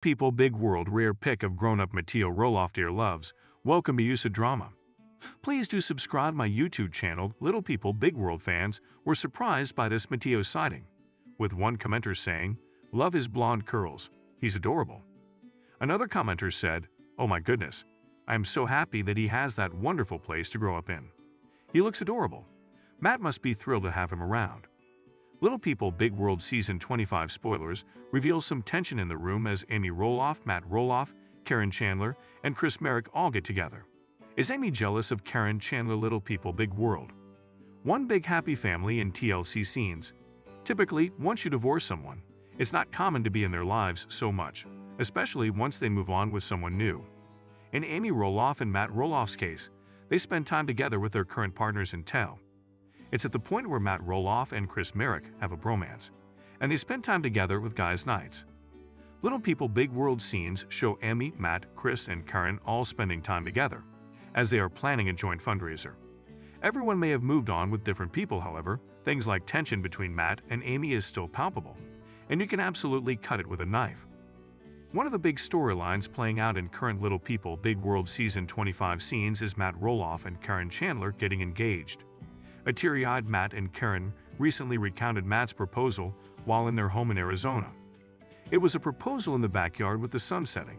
People Big World rare pic of grown-up Matteo Roloff dear loves. Welcome to USA Drama. Please do subscribe my YouTube channel. Little People Big World fans were surprised by this Matteo sighting, with one commenter saying, "Love his blonde curls. He's adorable." Another commenter said, "Oh my goodness, I am so happy that he has that wonderful place to grow up in. He looks adorable. Matt must be thrilled to have him around." Little People Big World Season 25 spoilers reveal some tension in the room as Amy Roloff, Matt Roloff, Caryn Chandler, and Chris Merrick all get together. Is Amy jealous of Caryn Chandler? Little People Big World. One big happy family in TLC scenes. Typically, once you divorce someone, it's not common to be in their lives so much, especially once they move on with someone new. In Amy Roloff and Matt Roloff's case, they spend time together with their current partners in TEL. It's at the point where Matt Roloff and Chris Merrick have a bromance, and they spend time together with guys' nights. Little People Big World scenes show Amy, Matt, Chris, and Caryn all spending time together, as they are planning a joint fundraiser. Everyone may have moved on with different people, however, things like tension between Matt and Amy is still palpable, and you can absolutely cut it with a knife. One of the big storylines playing out in current Little People Big World Season 25 scenes is Matt Roloff and Caryn Chandler getting engaged. A teary-eyed Matt and Caryn recently recounted Matt's proposal while in their home in Arizona. It was a proposal in the backyard with the sun setting.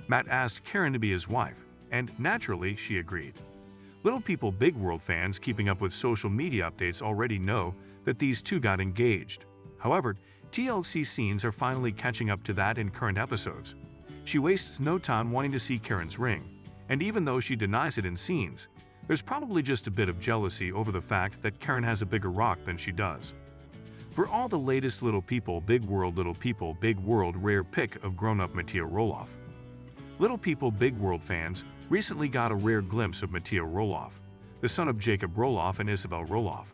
Matt asked Caryn to be his wife, and naturally she agreed. Little People Big World fans keeping up with social media updates already know that these two got engaged. However, TLC scenes are finally catching up to that in current episodes. She wastes no time wanting to see Caryn's ring, and even though she denies it in scenes, there's probably just a bit of jealousy over the fact that Caryn has a bigger rock than she does. For all the latest Little People Big World rare pic of grown-up Matteo Roloff. Little People Big World fans recently got a rare glimpse of Matteo Roloff, the son of Jacob Roloff and Isabel Roloff.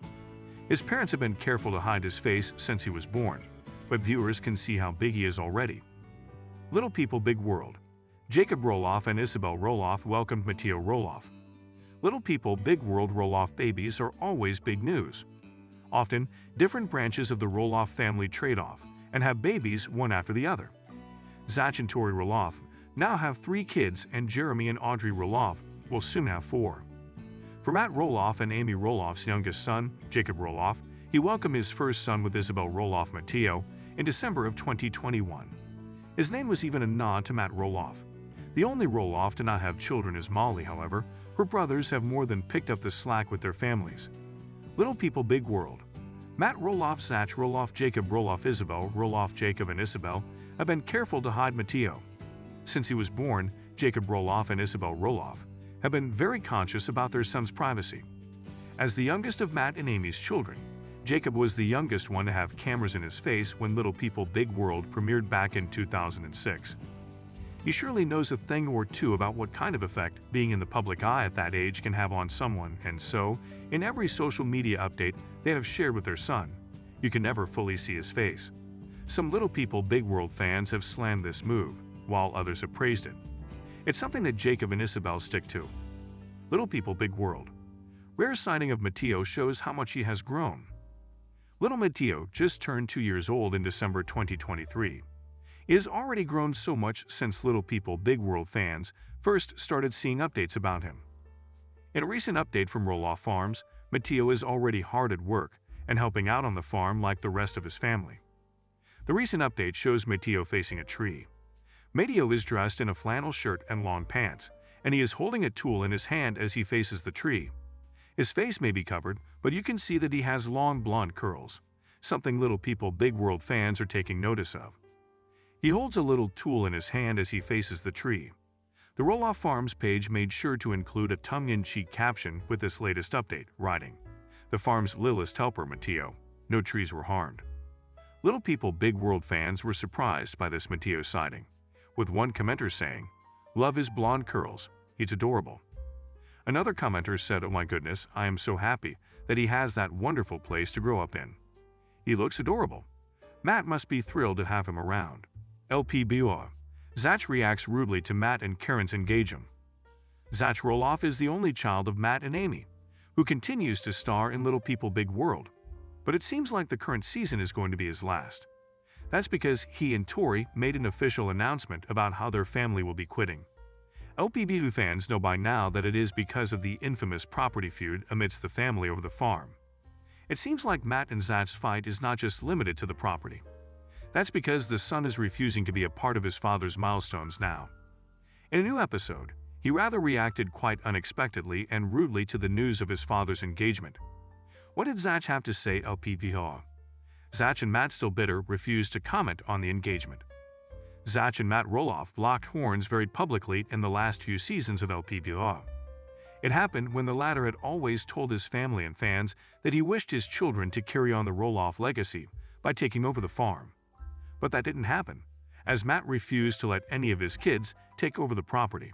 His parents have been careful to hide his face since he was born, but viewers can see how big he is already. Little People Big World. Jacob Roloff and Isabel Roloff welcomed Matteo Roloff. Little People Big World Roloff babies are always big news. Often, different branches of the Roloff family trade off and have babies one after the other. Zach and Tori Roloff now have 3 kids, and Jeremy and Audrey Roloff will soon have 4. For Matt Roloff and Amy Roloff's youngest son, Jacob Roloff, he welcomed his first son with Isabel Roloff Matteo in December of 2021. His name was even a nod to Matt Roloff. The only Roloff to not have children is Molly, however. Her brothers have more than picked up the slack with their families. Little People Big World. Matt Roloff, Zach Roloff, Jacob Roloff, Isabel Roloff, Jacob and Isabel have been careful to hide Matteo. Since he was born, Jacob Roloff and Isabel Roloff have been very conscious about their son's privacy. As the youngest of Matt and Amy's children, Jacob was the youngest one to have cameras in his face when Little People Big World premiered back in 2006. He surely knows a thing or two about what kind of effect being in the public eye at that age can have on someone, and so, in every social media update they have shared with their son, you can never fully see his face. Some Little People Big World fans have slammed this move, while others have praised it. It's something that Jacob and Isabel stick to. Little People Big World. Rare sighting of Matteo shows how much he has grown. Little Matteo just turned 2 years old in December 2023. He has already grown so much since Little People Big World fans first started seeing updates about him. In a recent update from Roloff Farms, Matteo is already hard at work and helping out on the farm like the rest of his family. The recent update shows Matteo facing a tree. Matteo is dressed in a flannel shirt and long pants, and he is holding a tool in his hand as he faces the tree. His face may be covered, but you can see that he has long blonde curls, something Little People Big World fans are taking notice of. He holds a little tool in his hand as he faces the tree. The Roloff Farms page made sure to include a tongue-in-cheek caption with this latest update, writing, "The farm's littlest helper, Matteo. No trees were harmed." Little People Big World fans were surprised by this Matteo sighting, with one commenter saying, "Love his blonde curls. He's adorable." Another commenter said, "Oh my goodness, I am so happy that he has that wonderful place to grow up in. He looks adorable. Matt must be thrilled to have him around." LPBOR. Zach reacts rudely to Matt and Caryn's engagement. Zach Roloff is the only child of Matt and Amy, who continues to star in Little People Big World, but it seems like the current season is going to be his last. That's because he and Tori made an official announcement about how their family will be quitting. LPBU fans know by now that it is because of the infamous property feud amidst the family over the farm. It seems like Matt and Zach's fight is not just limited to the property. That's because the son is refusing to be a part of his father's milestones now. In a new episode, he rather reacted quite unexpectedly and rudely to the news of his father's engagement. What did Zach have to say, LPBU? Zach and Matt, still bitter, refused to comment on the engagement. Zach and Matt Roloff locked horns very publicly in the last few seasons of LPBU. It happened when the latter had always told his family and fans that he wished his children to carry on the Roloff legacy by taking over the farm. But that didn't happen, as Matt refused to let any of his kids take over the property.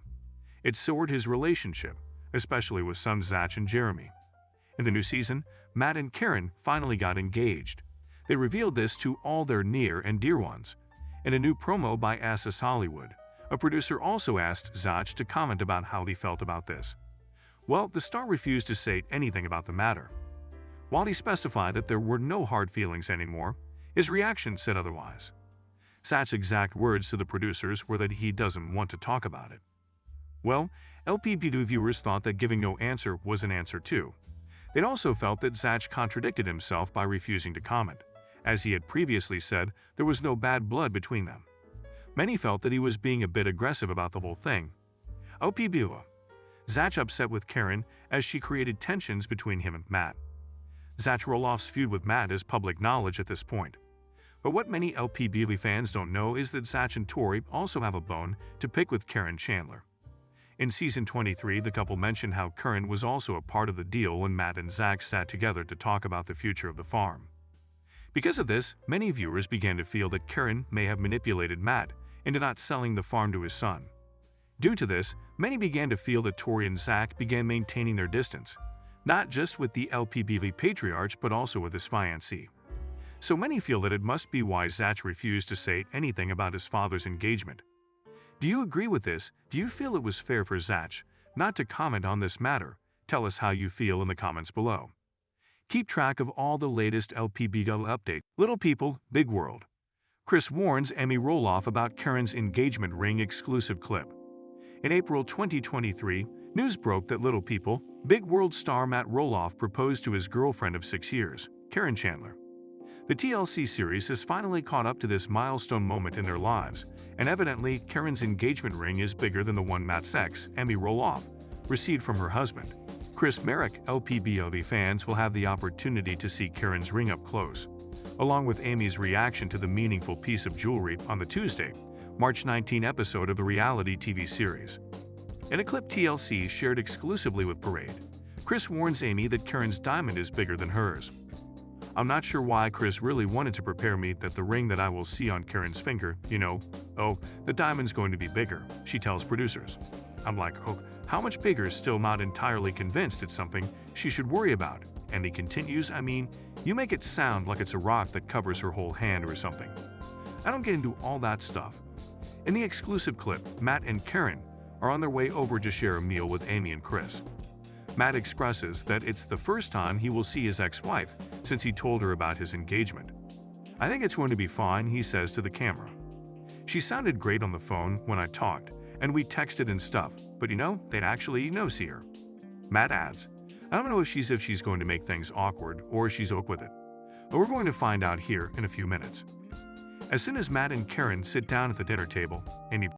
It soured his relationship, especially with sons Zach and Jeremy. In the new season, Matt and Caryn finally got engaged. They revealed this to all their near and dear ones. In a new promo by Access Hollywood, a producer also asked Zach to comment about how he felt about this. Well, the star refused to say anything about the matter. While he specified that there were no hard feelings anymore, his reaction said otherwise. Zach's exact words to the producers were that he doesn't want to talk about it. Well, LPBU viewers thought that giving no answer was an answer too. They'd also felt that Zach contradicted himself by refusing to comment. As he had previously said, there was no bad blood between them. Many felt that he was being a bit aggressive about the whole thing. LPBU. Zach upset with Caryn as she created tensions between him and Matt. Zach Roloff's feud with Matt is public knowledge at this point. But what many LPBU fans don't know is that Zach and Tori also have a bone to pick with Caryn Chandler. In season 23, the couple mentioned how Caryn was also a part of the deal when Matt and Zach sat together to talk about the future of the farm. Because of this, many viewers began to feel that Caryn may have manipulated Matt into not selling the farm to his son. Due to this, many began to feel that Tori and Zach began maintaining their distance, not just with the LPBU patriarch but also with his fiancée. So many feel that it must be why Zach refused to say anything about his father's engagement. Do you agree with this? Do you feel it was fair for Zach not to comment on this matter? Tell us how you feel in the comments below. Keep track of all the latest LPBU updates. Little People, Big World. Chris warns Amy Roloff about Caryn's engagement ring exclusive clip. In April 2023, news broke that Little People, Big World star Matt Roloff proposed to his girlfriend of 6 years, Caryn Chandler. The TLC series has finally caught up to this milestone moment in their lives, and evidently Caryn's engagement ring is bigger than the one Matt's ex, Amy Roloff, received from her husband. Chris Merrick. LPBU fans will have the opportunity to see Caryn's ring up close, along with Amy's reaction to the meaningful piece of jewelry on the Tuesday, March 19 episode of the reality TV series. In a clip TLC shared exclusively with Parade, Chris warns Amy that Caryn's diamond is bigger than hers. I'm not sure why Chris really wanted to prepare me that the ring that I will see on Caryn's finger, the diamond's going to be bigger, she tells producers. I'm like, oh, how much bigger? Still not entirely convinced it's something she should worry about. And he continues, I mean, you make it sound like it's a rock that covers her whole hand or something. I don't get into all that stuff. In the exclusive clip, Matt and Caryn are on their way over to share a meal with Amy and Chris. Matt expresses that it's the first time he will see his ex-wife since he told her about his engagement. I think it's going to be fine, he says to the camera. She sounded great on the phone when I talked, and we texted and stuff, but they'd actually see her. Matt adds, I don't know if she's going to make things awkward or she's okay with it, but we're going to find out here in a few minutes. As soon as Matt and Caryn sit down at the dinner table, Amy